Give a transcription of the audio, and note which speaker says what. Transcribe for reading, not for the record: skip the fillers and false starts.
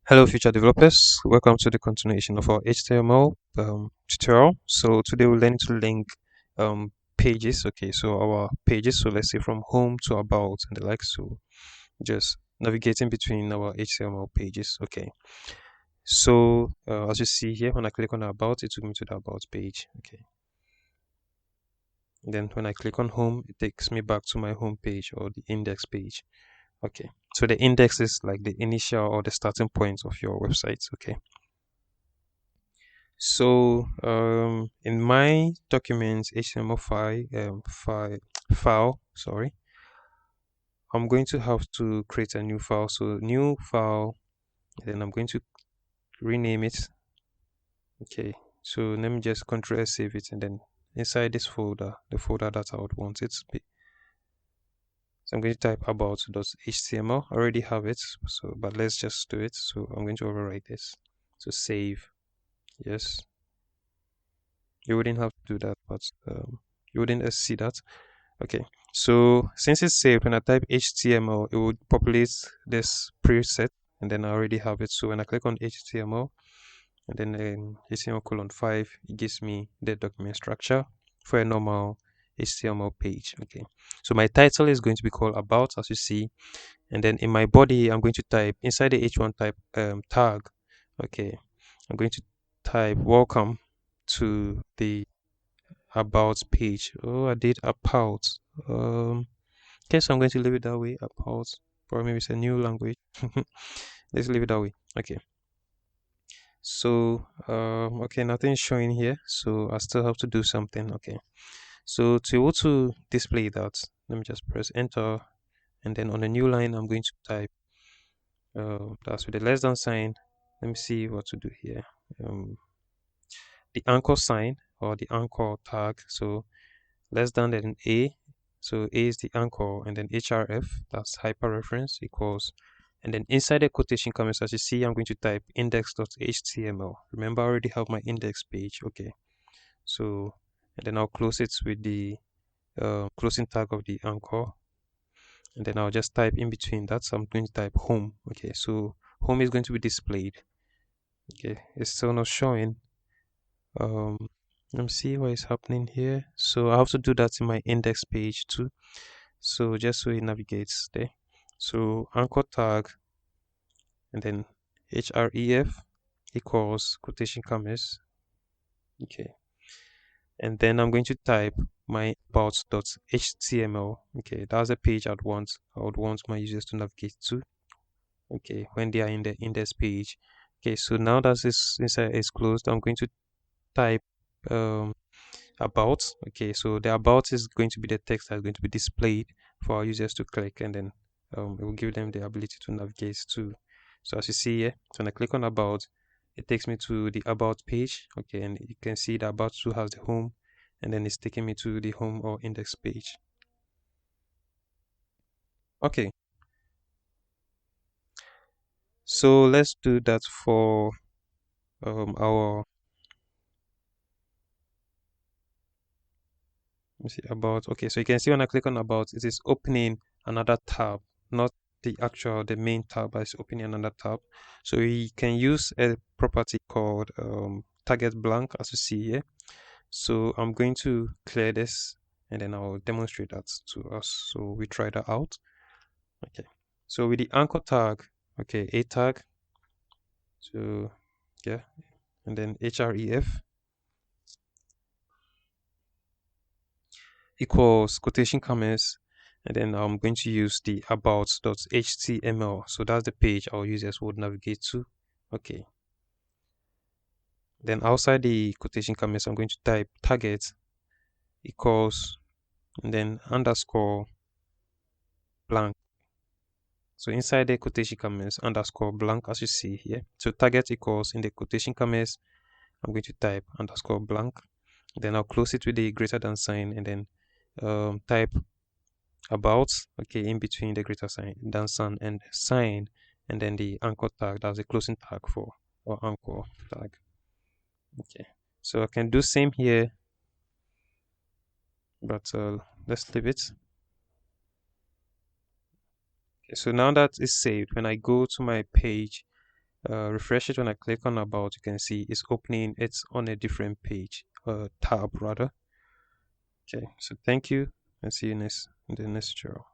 Speaker 1: Hello, future developers. Welcome to the continuation of our HTML tutorial. So today we're learning to link pages. Okay, so our pages. So let's say from home to about and the like. So just navigating between our HTML pages. Okay. So as you see here, when I click on about, it took me to the about page. Okay. Then when I click on home, it takes me back to my home page or the index page. Okay. So the index is like the initial or the starting point of your website. Okay. So in my documents HTML file, sorry, I'm going to have to create a new file. So new file, then I'm going to rename it. Okay, so let me just Control S save it, and then inside this folder, the folder that I would want it to be. So I'm going to type about.html. I already have it, so but let's just do it. So I'm going to overwrite this. So save. Yes, you wouldn't have to do that, but you wouldn't see that. Okay, so since it's saved, when I type HTML, it would populate this preset, and then I already have it. So when I click on HTML, and then HTML:5, it gives me the document structure for a normal HTML page. Okay, so my title is going to be called about, as you see, and then in my body, I'm going to type inside the H1 type tag. Okay, I'm going to type welcome to the about page. Oh, I did about. Okay, so I'm going to leave it that way. About, or maybe it's a new language. Let's leave it that way. Okay. So, okay, nothing is showing here. So I still have to do something. Okay. So to be able to display that, let me just press enter, and then on a new line, I'm going to type. That's with the less than sign. Let me see what to do here. The anchor sign or the anchor tag. So less than then A. So A is the anchor, and then href, that's hyperreference, equals, and then inside the quotation comments, as you see, I'm going to type index.html. Remember, I already have my index page. Okay, so and then I'll close it with the closing tag of the anchor, and then I'll just type in between that. So I'm going to type home. Okay, so home is going to be displayed. Okay, it's still not showing. Um, let me see what is happening here. So I have to do that in my index page too. So just so it navigates there. So anchor tag and then href equals quotation commas. Okay. And then I'm going to type my about.html. Okay, that's the page I would want my users to navigate to. Okay, when they are in the index page. Okay, so now that this inside is closed, I'm going to type um about. Okay, so the about is going to be the text that's going to be displayed for our users to click, and then it will give them the ability to navigate to. So as you see here, so when I click on about, it takes me to the about page. Okay, and you can see the about to has the home, and then it's taking me to the home or index page. Okay, so let's do that for our, let me see, about. Okay, so you can see when I click on about, it is opening another tab, not the main tab, but it's opening another tab. So we can use a property called target blank, as you see here. So I'm going to clear this, and then I'll demonstrate that to us. So we try that out. Okay, so with the anchor tag, okay, a tag, so yeah, and then href equals quotation commas, and then I'm going to use the about.html. So that's the page our users would navigate to. Okay. Then outside the quotation commas, I'm going to type target equals, and then underscore blank. So inside the quotation commas, underscore blank, as you see here. So target equals, in the quotation commas, I'm going to type underscore blank. Then I'll close it with the greater than sign, and then type about, okay, in between the greater sign than sign, and then the anchor tag, that's the closing tag for, or anchor tag. Okay, so I can do same here, but let's leave it. Okay, so now that is saved, when I go to my page, Refresh it. When I click on about, you can see it's opening. It's on a different page, tab rather. Okay, so thank you and see you next in the next tutorial.